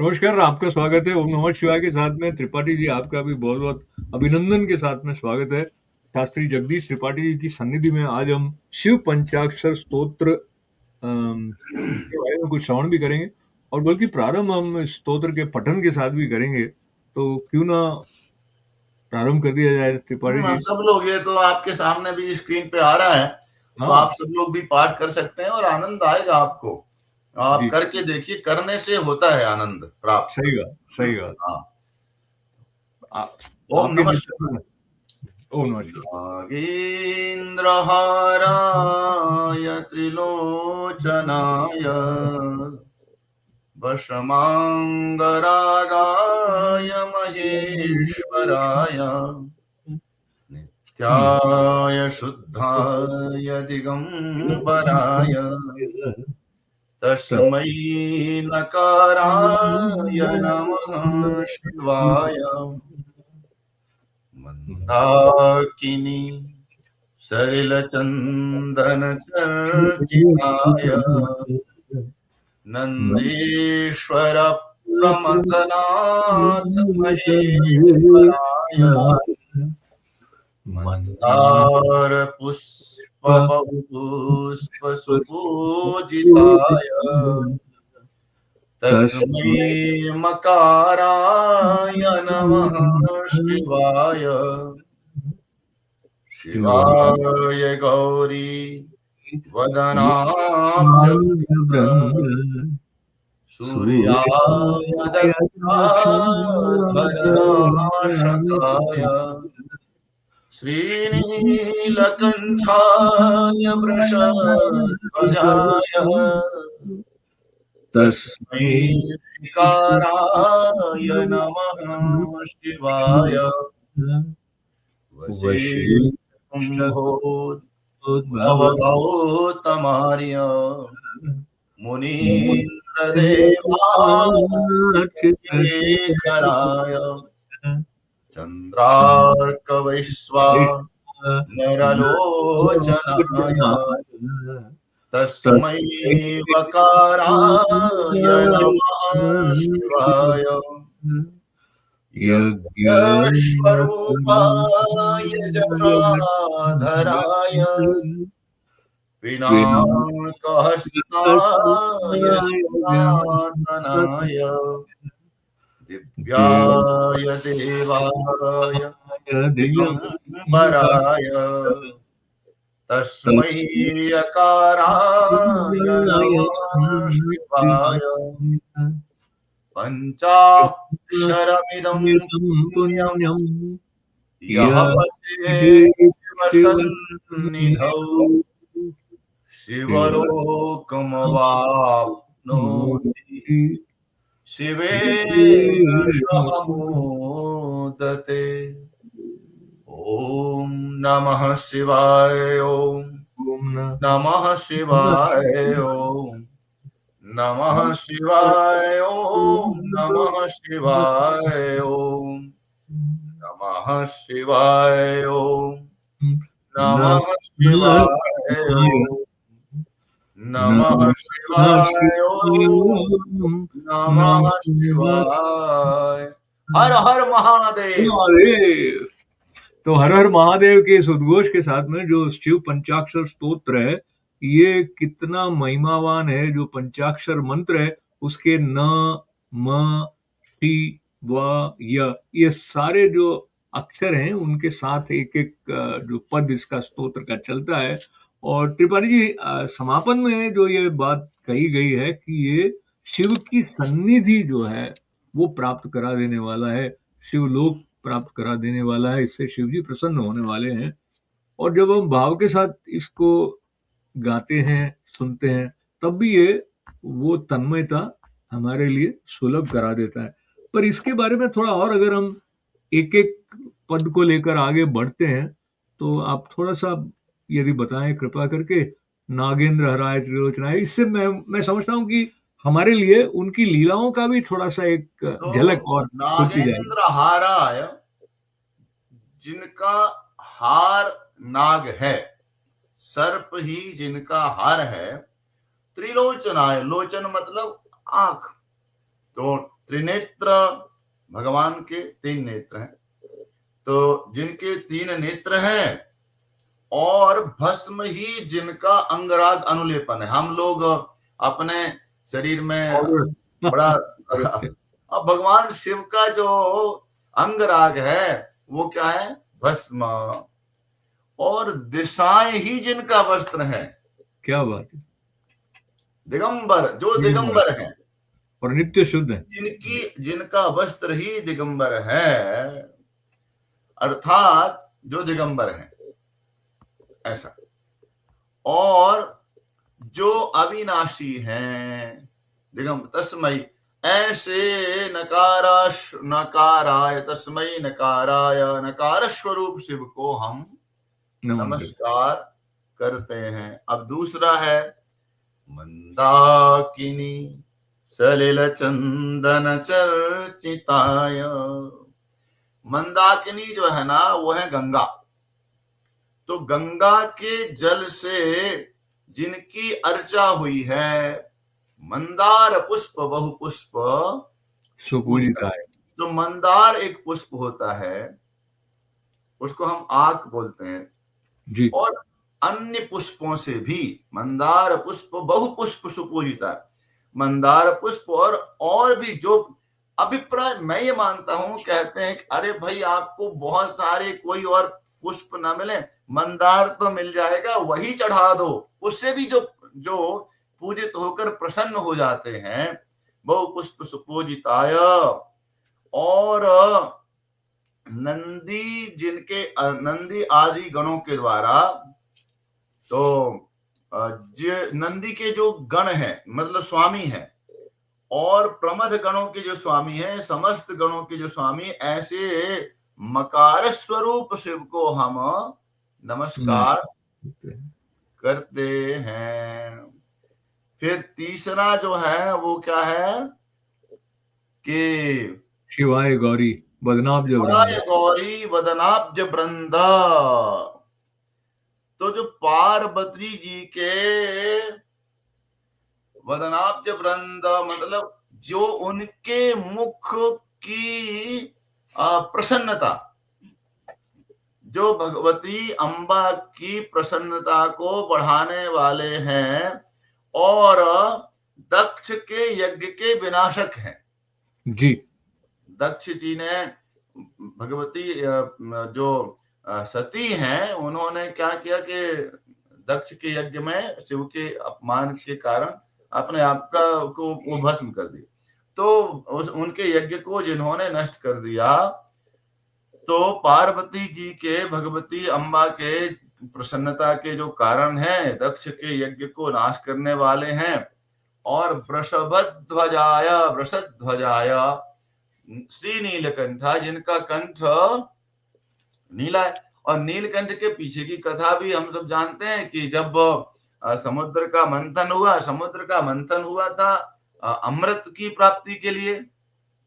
नमस्कार, आपका स्वागत है ओम नमः शिवाय के साथ में। त्रिपाठी जी, आपका भी बहुत बहुत अभिनंदन के साथ में स्वागत है। शास्त्री जगदीश त्रिपाठी जी की सन्निधि में आज हम शिव पंचाक्षर स्तोत्र के बारे में कुछ श्रवण भी करेंगे, और बल्कि प्रारंभ हम इस स्तोत्र के पठन के साथ भी करेंगे। तो क्यों ना प्रारंभ कर दिया जाए त्रिपाठी जी। सब लोग, ये तो आपके सामने भी स्क्रीन पे आ रहा है, तो हाँ आप सब लोग भी पाठ कर सकते हैं और आनंद आएगा आपको। आप जी, करके देखिए, करने से होता है आनंद प्राप्त। सही बात, सही बात। हाँ। आ- ओम आपके नमः नेतृत्व शिवाय। में। ओम नमः शिवाय। नागेन्द्रहाराय त्रिलोचनाय वशमांगरागाय महेश्वराय नित्याय शुद्धाय दिगंबराय तस्मै नकाराय नमः शिवाय। मंदाकिनी सलिलचंदन चर्चिताय नंदीश्वर प्रमथनाथ महेश्वराय मंदार पुष्प बहुपुष्प सुपूजिताय तस्मै मकाराय नमः शिवाय। शिवाय गौरी वदनाब्ज सूर्याय दत्ताधरनाशकाय श्रीनीलकण्ठाय वृषध्वजाय तस्मै विकाराय नमः शिवाय। वशिष्ठकुम्भोद्भवगौतमार्य मुनीन्द्रदेवाय चन्द्रार्कवैश्वानरलोचनाय तस्मै वकाराय नमः शिवाय। यज्ञस्वरूपाय जटाधराय पिनाकहस्ताय सनातनाय दिव्याय देवाय दिगंबराय तस्मै यकाराय नमः शिवाय। पंचाक्षरमिदं पुण्यं यः पठेत् शिवसन्निधौ शिवलोकमवाप्नोति शिवेन सह मोदते। ॐ नमः शिवाय। ॐ नमः शिवाय। ॐ नमः शिवाय। ॐ नमः शिवाय। ॐ नमः शिवाय। ॐ नमः शिवाय। ॐ नमः शिवाय। ॐ नमः शिवाय। हर हर महादेव। महादेव। तो हर हर महादेव के इस उद्घोष के साथ में जो शिव पंचाक्षर स्तोत्र है, ये कितना महिमावान है। जो पंचाक्षर मंत्र है उसके न, म, शी, व, य, ये सारे जो अक्षर हैं उनके साथ एक एक जो पद इसका स्तोत्र का चलता है। और त्रिपाठी जी, समापन में जो ये बात कही गई है कि ये शिव की सन्निधि जो है वो प्राप्त करा देने वाला है, शिवलोक प्राप्त करा देने वाला है, इससे शिव जी प्रसन्न होने वाले हैं। और जब हम भाव के साथ इसको गाते हैं, सुनते हैं, तब भी ये वो तन्मयता हमारे लिए सुलभ करा देता है। पर इसके बारे में थोड़ा और अगर हम एक एक पद को लेकर आगे बढ़ते हैं, तो आप थोड़ा सा यदि बताएं कृपा करके। नागेंद्र हराय त्रिलोचनाय, इससे मैं समझता हूँ कि हमारे लिए उनकी लीलाओं का भी थोड़ा सा एक झलक तो और खुलती जाएगी। नागेंद्र हाराय, जिनका हार नाग है, सर्प ही जिनका हार है। त्रिलोचनाय, लोचन मतलब आंख, तो त्रिनेत्र भगवान के 3 नेत्र हैं, तो जिनके 3 नेत्र हैं और भस्म ही जिनका अंगराग अनुलेपन है। हम लोग अपने शरीर में बड़ा अब भगवान शिव का जो अंगराग है वो क्या है? भस्म। और दिशाएं ही जिनका वस्त्र है। क्या बात है। दिगंबर, जो दिगंबर हैं और नित्य शुद्ध है, जिनका वस्त्र ही दिगंबर है, अर्थात जो दिगंबर है ऐसा, और जो अविनाशी हैं दिगंबर। तस्मै, ऐसे नकाराय तस्मै नकाराय, नकार स्वरूप शिव को हम नमस्कार करते हैं। अब दूसरा है मंदाकिनी सलिल चंदन चर्चिताय। मंदाकिनी जो है ना वो है गंगा। तो गंगा के जल से जिनकी अर्चा हुई है, मंदार पुष्प बहुपुष्प सुपूजिताय। तो मंदार एक पुष्प होता है, उसको हम आक बोलते हैं जी। और अन्य पुष्पों से भी मंदार पुष्प बहुपुष्प सुपूजिता। मंदार पुष्प और भी जो अभिप्राय मैं ये मानता हूं, कहते हैं कि अरे भाई आपको बहुत सारे कोई और पुष्प ना मिले, मंदार तो मिल जाएगा, वही चढ़ा दो, उससे भी जो पूजित होकर प्रसन्न हो जाते हैं। बहुपुष्प सुपूजिताय। और नंदी आदि गणों के द्वारा, तो नंदी के जो गण हैं मतलब स्वामी हैं, और प्रमथ गणों के जो स्वामी हैं, समस्त गणों के जो स्वामी, ऐसे मकार स्वरूप शिव को हम नमस्कार करते हैं। फिर तीसरा जो है वो क्या है कि शिवाय गौरी वदनाब्ज वृंदा। गौरी वदनाब्ज वृंदा। तो जो पार्वती जी के वदनाब्ज वृंदा मतलब जो उनके मुख की प्रसन्नता, जो भगवती अम्बा की प्रसन्नता को बढ़ाने वाले हैं और दक्ष के यज्ञ के विनाशक हैं। जी। दक्ष जी ने भगवती जो सती हैं, उन्होंने क्या किया कि दक्ष के यज्ञ में शिव के अपमान के कारण अपने आप को वो भस्म कर दिया। तो उनके यज्ञ को जिन्होंने नष्ट कर दिया, तो पार्वती जी के भगवती अम्बा के प्रसन्नता के जो कारण हैं, दक्ष के यज्ञ को नाश करने वाले हैं। और वृषभध्वजाय श्री नीलकंठा, जिनका कंठ नीला है। और नीलकंठ के पीछे की कथा भी हम सब जानते हैं कि जब समुद्र का मंथन हुआ था अमृत की प्राप्ति के लिए,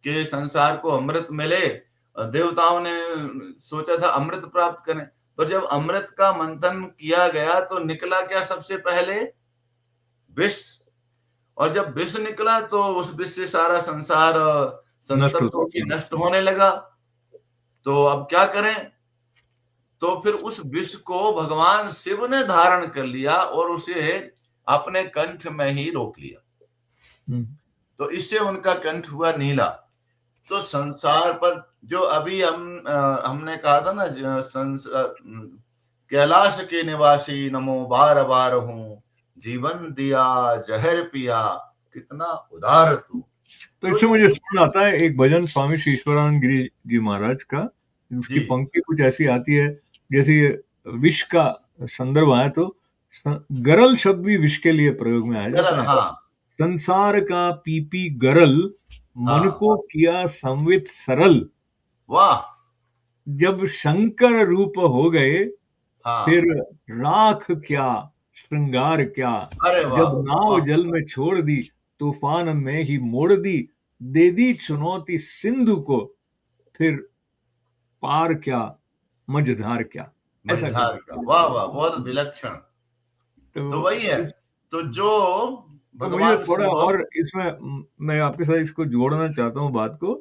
कि संसार को अमृत मिले। देवताओं ने सोचा था अमृत प्राप्त करें, पर जब अमृत का मंथन किया गया तो निकला क्या सबसे पहले? विष। और जब विष निकला तो उस विष से सारा संसार नष्ट होने लगा। तो अब क्या करें? तो फिर उस विष को भगवान शिव ने धारण कर लिया और उसे अपने कंठ में ही रोक लिया। तो इससे उनका कंठ हुआ नीला। तो संसार पर जो अभी हमने कहा था ना, कैलाश के निवासी नमो बार बार हूँ, जीवन दिया जहर पिया, कितना उदार तू। तो इससे मुझे स्मरण आता है एक भजन स्वामी श्री ईश्वरानंद गिरी जी महाराज का, उसकी पंक्ति कुछ ऐसी आती है जैसे विष का संदर्भ आया तो गरल शब्द भी विष के लिए प्रयोग में आया जाता है। हाँ। संसार का पीपी गरल, मन को किया संवित सरल। वाह। जब शंकर रूप हो गए, फिर राख क्या श्रृंगार क्या। जब नाव जल में छोड़ दी, तूफान में ही मोड़ दी, दे दी चुनौती सिंधु को, फिर पार क्या मझधार क्या। वाह वाह, बहुत विलक्षण। तो वही है। तो जो तो मुझे भगवान थोड़ा शिव। और इसमें मैं आपके साथ इसको जोड़ना चाहता हूँ बात को,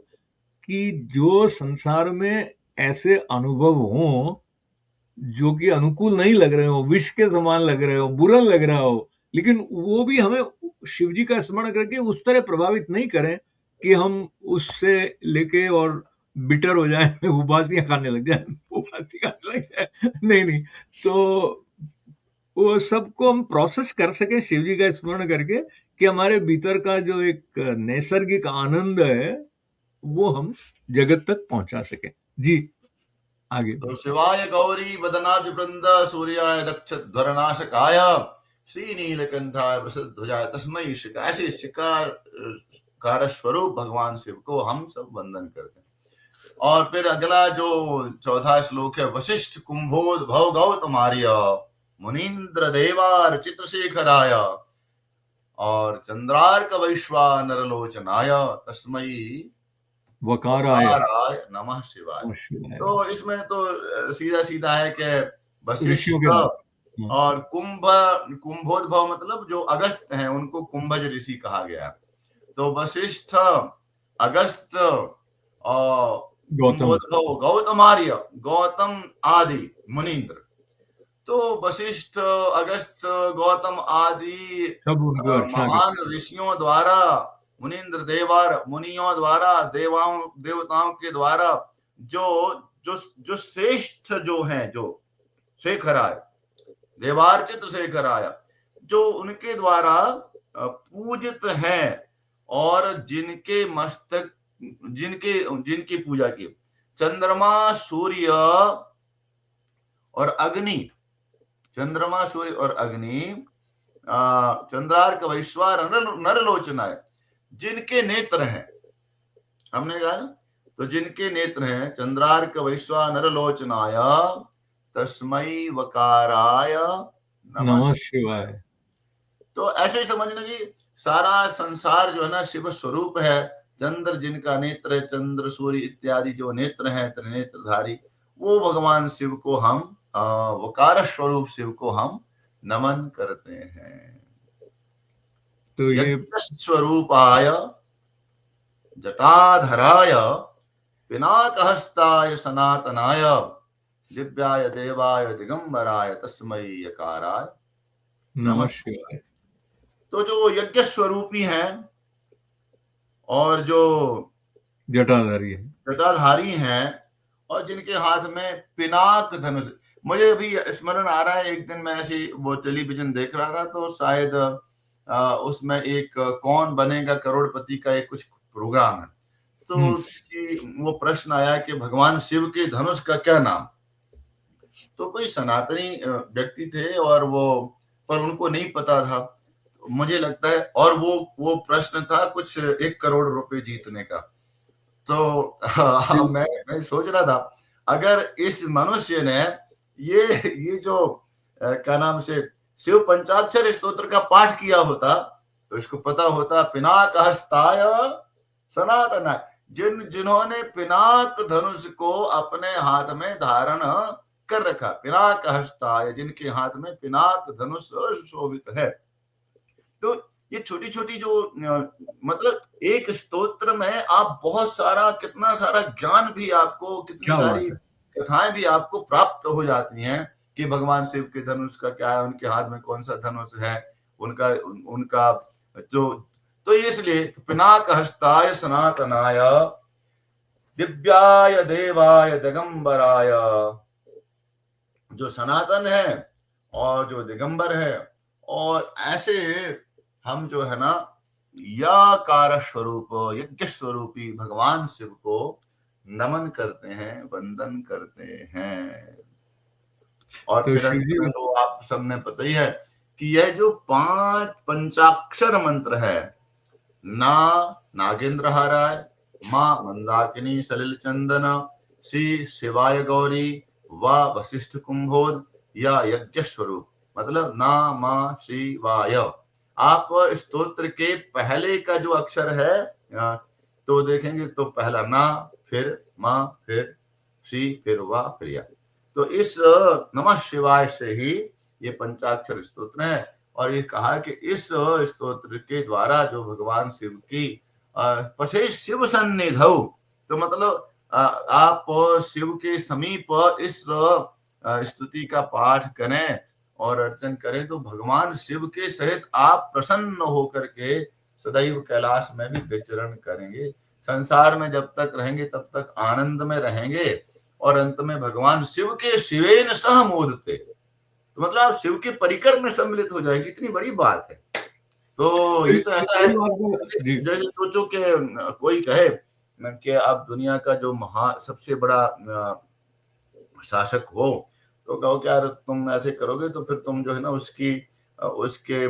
कि जो संसार में ऐसे अनुभव हों जो कि अनुकूल नहीं लग रहे हो, विष के समान लग रहे हो, बुरा लग रहा हो, लेकिन वो भी हमें शिव जी का स्मरण करके उस तरह प्रभावित नहीं करें कि हम उससे लेके और बिटर हो जाएं, उबासियां खाने लग जाएं, उबासी खाने लग जाएं। नहीं नहीं, तो वो सबको हम प्रोसेस कर सकें शिव जी का स्मरण करके, कि हमारे भीतर का जो एक नैसर्गिक आनंद है वो हम जगत तक पहुंचा सकें। जी आगे। तो शिवाय गौरी वदनाज वृंद सूर्याय दक्ष ध्वरनाशकाय श्री नीलकंठाय वृषध्वजाय तस्मै शिखा, ऐसे शिकार स्वरूप भगवान शिव को हम सब वंदन करते हैं। और फिर अगला जो चौथा श्लोक है, वशिष्ठ कुंभोद्भव गौतमार्य मुनीन्द्र देवार चित्रशेखराय और चंद्रार्क वैश्वानर लोचनाय तस्मै वकाराय वकाराय नमः शिवाय। शिवाय। तो इसमें तो सीधा सीधा है कि ऋषियों वशिष्ठ के नाम। और कुंभोद्भव मतलब जो अगस्त हैं उनको कुंभज ऋषि कहा गया। तो वशिष्ठ, अगस्त और गौतम। कुंभोद्भव गौतमार्य, गौतम आदि मुनीन्द्र। तो वशिष्ठ, अगस्त, गौतम आदि सब उनको अर्चना महान करते ऋषियों द्वारा, मुनीन्द्र देवार मुनियों द्वारा, देवताओं के द्वारा जो जो जो श्रेष्ठ जो हैं, जो शेखराय, देवार्चित शेखराय, जो उनके द्वारा पूजित हैं और जिनके मस्तक, जिनकी पूजा की चंद्रमा सूर्य और अग्नि, चंद्रमा सूर्य और अग्नि, चंद्रार्क वैश्वार नरलोचनाय, जिनके नेत्र हैं, हमने कहा ना, तो जिनके नेत्र हैं, चंद्रार्क वैश्वार नरलोचनाय तस्मै वकाराय नमः नमः। शिवाय। तो ऐसे ही समझना कि सारा संसार जो है ना शिव स्वरूप है। चंद्र जिनका नेत्र है, चंद्र सूर्य इत्यादि जो नेत्र हैं, त्रिनेत्रधारी, वो भगवान शिव को हम वकार स्वरूप शिव को हम नमन करते हैं। तो ये स्वरूपाय जटाधराय पिनाकहस्ताय सनातनाय दिव्याय देवाय दिगंबराय तस्मै यकाराय नमः शिवाय। तो जो यज्ञ स्वरूपी हैं और जो जटाधारी हैं और जिनके हाथ में पिनाक धनुष, मुझे अभी स्मरण आ रहा है, एक दिन मैं ऐसी वो टेलीविजन देख रहा था, तो शायद उसमें एक कौन बनेगा करोड़पति का एक कुछ प्रोग्राम है, तो वो प्रश्न आया कि भगवान शिव के धनुष का क्या नाम। तो कोई सनातनी व्यक्ति थे और वो, पर उनको नहीं पता था, मुझे लगता है, और वो प्रश्न था कुछ 1 करोड़ रुपए जीतने का। तो मैं सोच रहा था, अगर इस मनुष्य ने ये जो क्या नाम से शिव पंचाक्षर स्तोत्र का पाठ किया होता, तो इसको पता होता पिनाकहस्ताय सनातनाय, जिन्होंने पिनाक धनुष को अपने हाथ में धारण कर रखा, पिनाकहस्ताय, जिनके हाथ में पिनाक धनुष शोभित है। तो ये छोटी छोटी जो मतलब एक स्तोत्र में आप बहुत सारा, कितना सारा ज्ञान भी आपको, कितनी सारी कथाएं भी आपको प्राप्त हो जाती हैं कि भगवान शिव के धनुष का क्या है, उनके हाथ में कौन सा धनुष है, उनका तो इसलिए पिनाकहस्ताय सनातनाय दिव्याय देवाय दिगंबराय, जो सनातन है और जो दिगंबर है, और ऐसे हम जो है ना याकार स्वरूप, यज्ञ स्वरूपी भगवान शिव को नमन करते हैं, वंदन करते हैं। और तो फिर अंत में तो आप सबने पता ही है कि यह जो 5 पंचाक्षर मंत्र है, ना नागेंद्र हाराय, माँ मंदाकिनी सलिल चंदन, श्री शिवाय गौरी, वा वशिष्ठ कुंभोद, या यज्ञ स्वरूप, मतलब ना मा शिवाय। आप स्तोत्र के पहले का जो अक्षर है तो देखेंगे, तो पहला ना, फिर माँ, फिर शी, फिर वा, फिर या। तो इस नमः शिवाय से ही ये पंचाक्षर स्तोत्र है। और ये कहा कि इस स्तोत्र के द्वारा जो भगवान शिव की पठे शिव सन्निधौ, तो मतलब आप शिव के समीप इस स्तुति का पाठ करें और अर्चन करें तो भगवान शिव के सहित आप प्रसन्न होकर के सदैव कैलाश में भी विचरण करेंगे। संसार में जब तक रहेंगे तब तक आनंद में रहेंगे और अंत में भगवान शिव के शिवेन सह मोदते, तो मतलब आप शिव के परिकर में सम्मिलित हो जाएंगे। इतनी बड़ी बात है। तो ये तो ऐसा है जी जैसे सोचो कि कोई कहे कि आप दुनिया का जो सबसे बड़ा शासक हो, तो कहो कि यार तुम ऐसे करोगे तो फिर तुम जो है ना उसके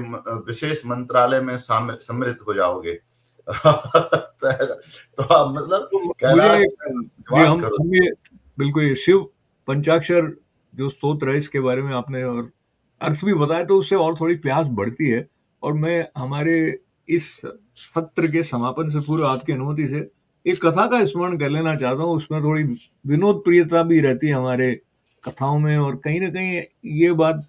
विशेष मंत्रालय में सम्मिलित हो जाओगे। तो आप मतलब तो मुझे कैलाश जी निवास करो। हम ये बिल्कुल ये शिव पंचाक्षर जो स्तोत्र है इसके बारे में आपने और अर्थ भी बताया तो उससे और थोड़ी प्यास बढ़ती है। और मैं हमारे इस सत्र के समापन से पूर्व आपकी अनुमति से एक कथा का स्मरण कर लेना चाहता हूँ। उसमें थोड़ी विनोद प्रियता भी रहती है हमारे कथाओं में और कहीं ना कहीं ये बात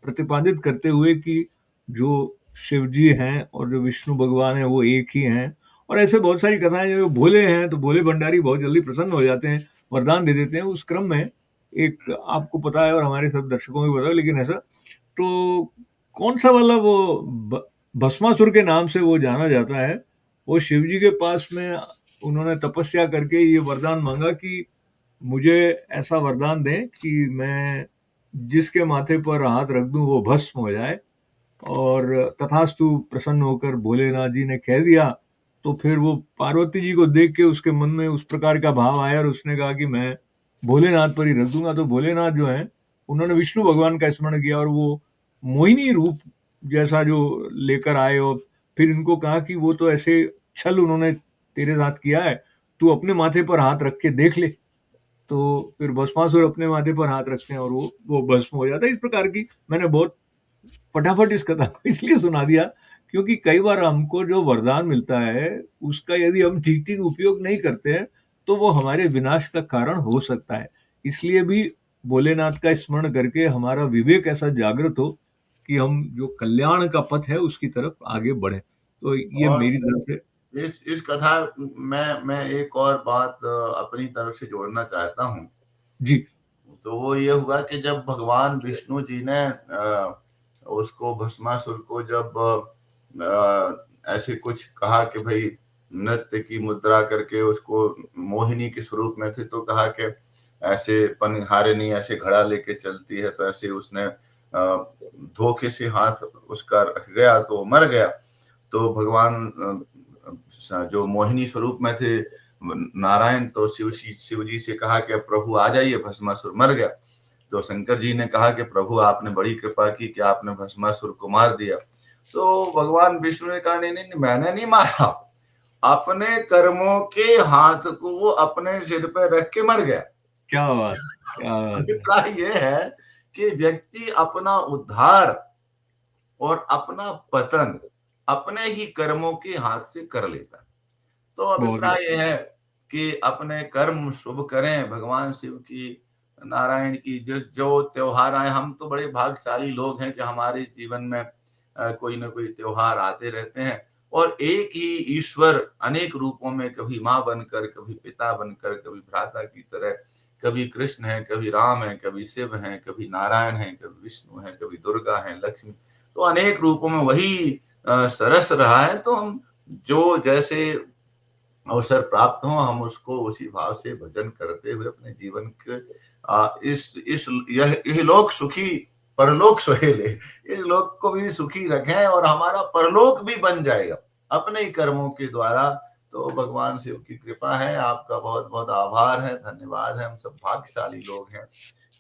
प्रतिपादित करते हुए कि जो शिव जी हैं और जो विष्णु भगवान है वो एक ही हैं। और ऐसे बहुत सारी कथाएं जो भोले हैं तो भोले भंडारी बहुत जल्दी प्रसन्न हो जाते हैं, वरदान दे देते हैं। उस क्रम में एक आपको पता है और हमारे सब दर्शकों को भी पता है, लेकिन ऐसा तो कौन सा वाला वो भस्मासुर के नाम से वो जाना जाता है, वो शिव जी के पास में उन्होंने तपस्या करके ये वरदान मांगा कि मुझे ऐसा वरदान दें कि मैं जिसके माथे पर हाथ रख दूं वो भस्म हो जाए। और तथास्तु प्रसन्न होकर भोलेनाथ जी ने कह दिया। तो फिर वो पार्वती जी को देख के उसके मन में उस प्रकार का भाव आया और उसने कहा कि मैं भोलेनाथ पर ही रख दूंगा। तो भोलेनाथ जो है उन्होंने विष्णु भगवान का स्मरण किया और वो मोहिनी रूप जैसा जो लेकर आए और फिर इनको कहा कि वो तो ऐसे छल उन्होंने तेरे साथ किया है, तू अपने माथे पर हाथ रख के देख ले। तो फिर भस्मासुर अपने माथे पर हाथ रखते हैं और वो भस्म हो जाता है। इस प्रकार की मैंने बहुत फटाफट इस कथा को इसलिए सुना दिया क्योंकि कई बार हमको जो वरदान मिलता है उसका यदि हम ठीक ठीक उपयोग नहीं करते हैं तो वो हमारे विनाश का कारण हो सकता है। इसलिए भी भोलेनाथ का स्मरण करके हमारा विवेक ऐसा जागृत हो कि हम जो कल्याण का पथ है उसकी तरफ आगे बढ़े। तो ये और मेरी तरफ से इस कथा में मैं एक और बात अपनी तरफ से जोड़ना चाहता हूँ। जी तो वो ये हुआ कि जब भगवान विष्णु जी ने उसको भस्मासुर को जब ऐसे कुछ कहा कि भाई नृत्य की मुद्रा करके उसको मोहिनी के स्वरूप में थे, तो कहा कि ऐसे पनहारिणी ऐसे घड़ा लेके चलती है, तो ऐसे उसने धोखे से हाथ उसका रख गया तो मर गया। तो भगवान जो मोहिनी स्वरूप में थे नारायण, तो शिव जी से कहा कि प्रभु आ जाइए, भस्मासुर मर गया। तो शंकर जी ने कहा कि प्रभु आपने बड़ी कृपा की कि आपने भस्मासुर को मार दिया। तो भगवान विष्णु ने कहा नहीं नहीं, मैंने नहीं मारा, अपने कर्मों के हाथ को वो अपने सिर पे रख के मर गया। क्या बात क्या बात है। अभिप्राय ये है कि व्यक्ति अपना उद्धार और अपना पतन अपने ही कर्मों के हाथ से कर लेता है। तो बहुत ही अभिप्राय ये है कि अपने कर्म शुभ करें, भगवान शिव की, नारायण की जो त्योहार आए, हम तो बड़े भाग्यशाली लोग हैं कि हमारे जीवन में कोई ना कोई त्योहार आते रहते हैं और एक ही ईश्वर अनेक रूपों में, कभी माँ बनकर, कभी पिता बनकर, कभी भ्राता की तरह, कभी कृष्ण है, कभी राम है, कभी शिव है, कभी नारायण है, कभी विष्णु है, कभी दुर्गा है, लक्ष्मी, तो अनेक रूपों में वही सरस रहा है। तो हम जो जैसे अवसर प्राप्त हो, हम उसको उसी भाव से भजन करते हुए अपने जीवन के इस यह लोक सुखी परलोक सुहेले, इस लोक को भी सुखी रखें और हमारा परलोक भी बन जाएगा अपने ही कर्मों के द्वारा। तो भगवान शिव की कृपा है, आपका बहुत बहुत आभार है, धन्यवाद है। हम सब भाग्यशाली लोग हैं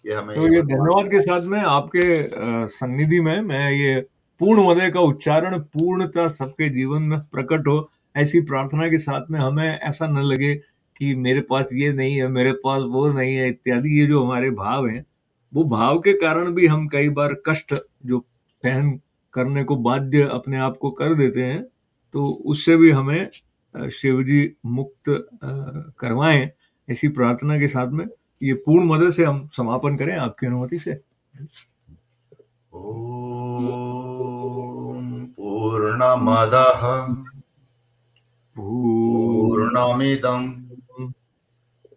कि हमें तो ये ये भगवान। धन्यवाद के साथ में आपके सन्निधि में मैं ये पूर्ण मदय का उच्चारण पूर्णतः सबके जीवन में प्रकट हो, ऐसी प्रार्थना के साथ में हमें ऐसा न लगे कि मेरे पास ये नहीं है, मेरे पास वो नहीं है इत्यादि। ये जो हमारे भाव हैं वो भाव के कारण भी हम कई बार कष्ट जो सहन करने को बाध्य अपने आप को कर देते हैं। तो उससे भी हमें शिव जी मुक्त करवाएं, ऐसी प्रार्थना के साथ में ये पूर्ण मदद से हम समापन करें आपकी अनुमति से। ॐ पूर्णमदः पूर्णमिदं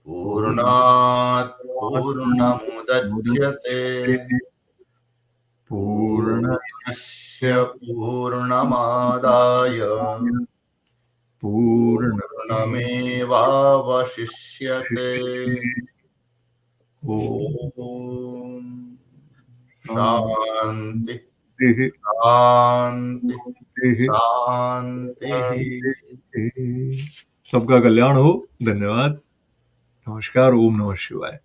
पूर्णात् पूर्णमुदच्यते पूर्णस्य पूर्णमादाय पूर्णमेवावशिष्यते। ॐ शान्ति शान्ति शान्तिः। सबका कल्याण हो। धन्यवाद। नमस्कार। ओम नमः शिवाय।